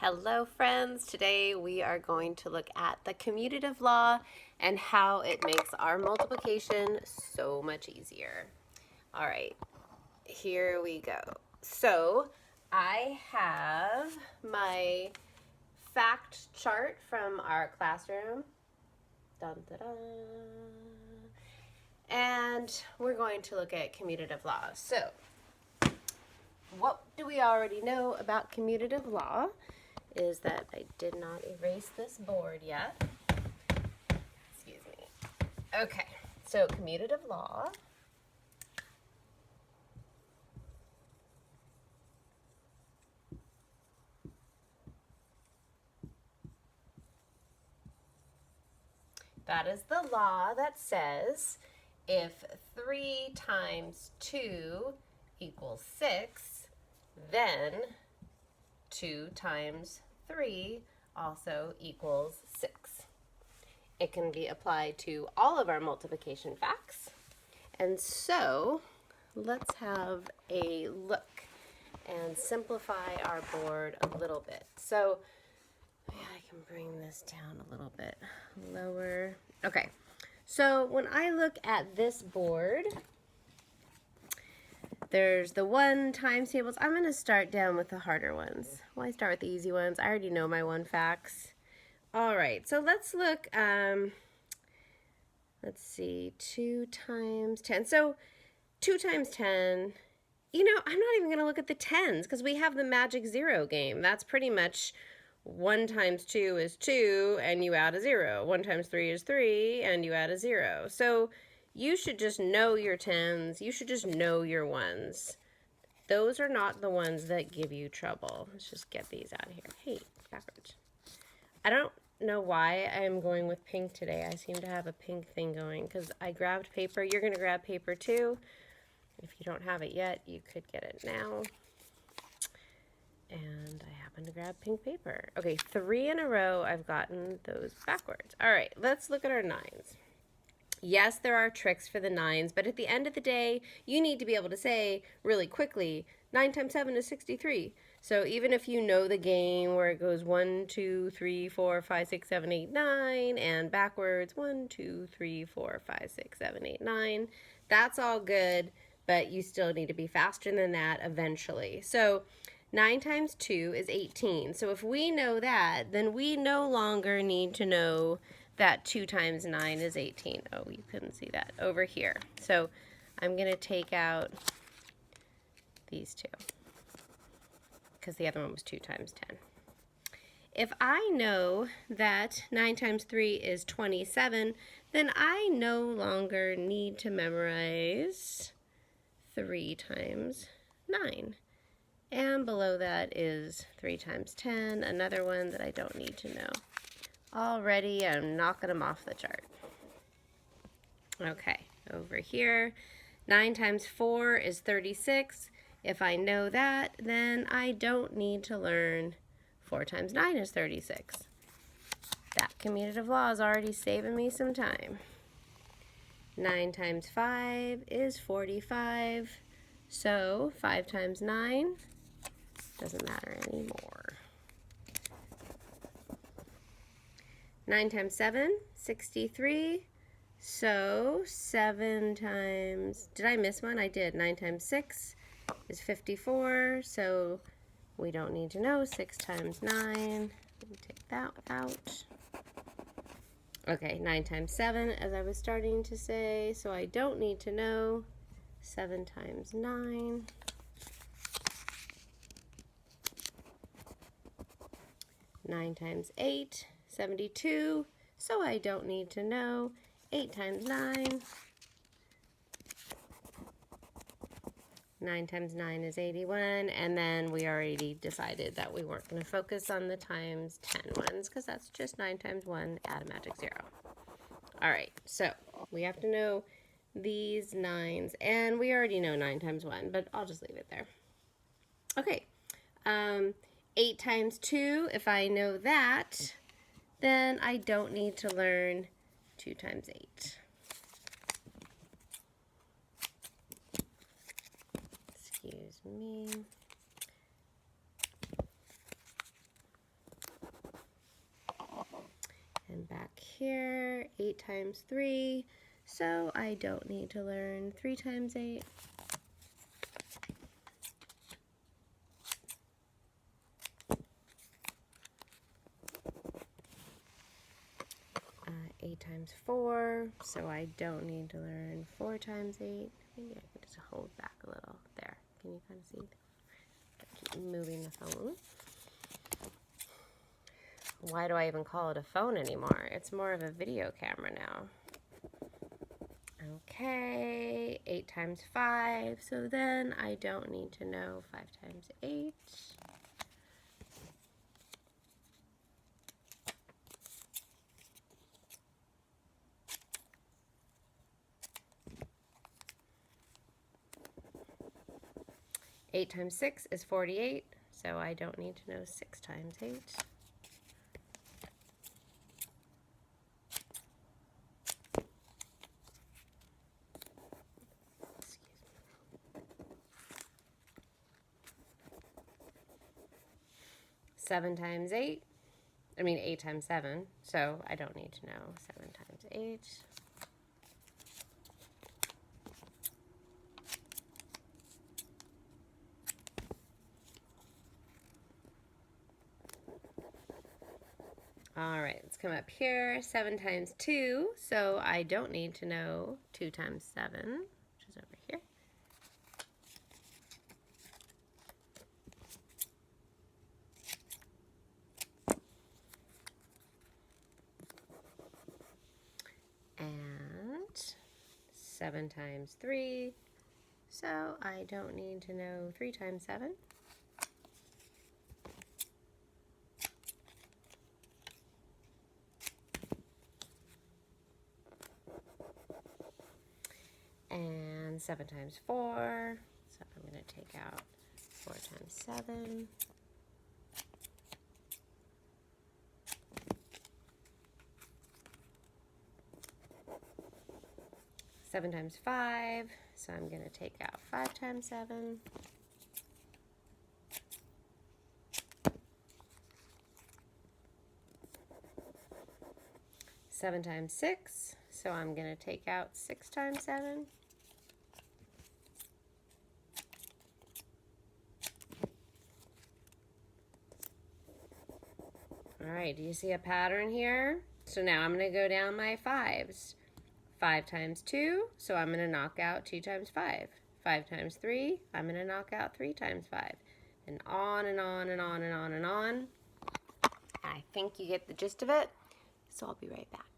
Hello friends, today we are going to look at the commutative law and how it makes our multiplication so much easier. All right, here we go. So I have my fact chart from our classroom. Dun, dun, dun. And we're going to look at commutative law. So what do we already know about commutative law? Is that I did not erase this board yet. Excuse me. Okay, so commutative law. That is the law that says if 3 times 2 equals 6, then 2 times 3 also equals 6. It can be applied to all of our multiplication facts. And so let's have a look and simplify our board a little bit. So yeah, I can bring this down a little bit lower. Okay, so when I look at this board, there's the 1 times tables. I'm going to start down with the harder ones. Well, I start with the easy ones. I already know my 1 facts. All right, so let's look, let's see, 2 times 10. So 2 times 10, you know, I'm not even going to look at the tens because we have the magic 0 game. That's pretty much 1 times 2 is 2 and you add a 0. 1 times 3 is 3 and you add a 0. So you should just know your tens. You should just know your ones. Those are not the ones that give you trouble. Let's just get these out of here. Hey, backwards. I don't know why I'm going with pink today. I seem to have a pink thing going because I grabbed paper. You're going to grab paper too. If you don't have it yet, you could get it now. And I happen to grab pink paper. Okay, 3 in a row I've gotten those backwards. All right, let's look at our 9s. Yes, there are tricks for the 9s, but at the end of the day, you need to be able to say really quickly, 9 times 7 is 63. So even if you know the game where it goes 1, 2, 3, 4, 5, 6, 7, 8, 9, and backwards 1, 2, 3, 4, 5, 6, 7, 8, 9, that's all good, but you still need to be faster than that eventually. So 9 times 2 is 18. So if we know that, then we no longer need to know that 2 times 9 is 18. Oh, you couldn't see that over here. So I'm going to take out these two because the other one was 2 times 10. If I know that 9 times 3 is 27, then I no longer need to memorize 3 times 9. And below that is 3 times 10, another one that I don't need to know. Already, I'm knocking them off the chart. Okay, over here, 9 times 4 is 36. If I know that, then I don't need to learn 4 times 9 is 36. That commutative law is already saving me some time. 9 times 5 is 45. So 5 times 9 doesn't matter anymore. 9 times 7, 63. So 7 times, did I miss one? I did. 9 times 6 is 54. So we don't need to know 6 times 9. Let me take that out. Okay, 9 times 7, as I was starting to say. So I don't need to know 7 times 9. 9 times 8, 72, so I don't need to know 8 times 9. 9 times 9 is 81, and then we already decided that we weren't going to focus on the times 10 ones because that's just 9 times 1, add a magic 0. All right, so we have to know these 9s, and we already know 9 times 1, but I'll just leave it there. Okay, 8 times 2, if I know that, then I don't need to learn 2 times 8. Excuse me. here, 8 times 3, so I don't need to learn 3 times 8. 8 times 4, so I don't need to learn 4 times 8. Maybe I can just hold back a little. There. Can you kind of see? I keep moving the phone. Why do I even call it a phone anymore? It's more of a video camera now. Okay, 8 times 5, so then I don't need to know 5 times 8. 8 times 6 is 48, so I don't need to know 6 times 8. Excuse me. 7 times 8, I mean 8 times 7, so I don't need to know 7 times 8. 'Let's come up here. 7 times 2, so I don't need to know 2 times 7, which is over here. And 7 times 3, so I don't need to know 3 times 7. And 7 times 4, so I'm going to take out 4 times 7. 7 times 5, so I'm going to take out 5 times 7. 7 times 6, so I'm going to take out 6 times 7. All right, do you see a pattern here? So now I'm going to go down my 5s. 5 times 2, so I'm going to knock out 2 times 5. 5 times 3, I'm going to knock out 3 times 5. And on and on and on and on and on. I think you get the gist of it, so I'll be right back.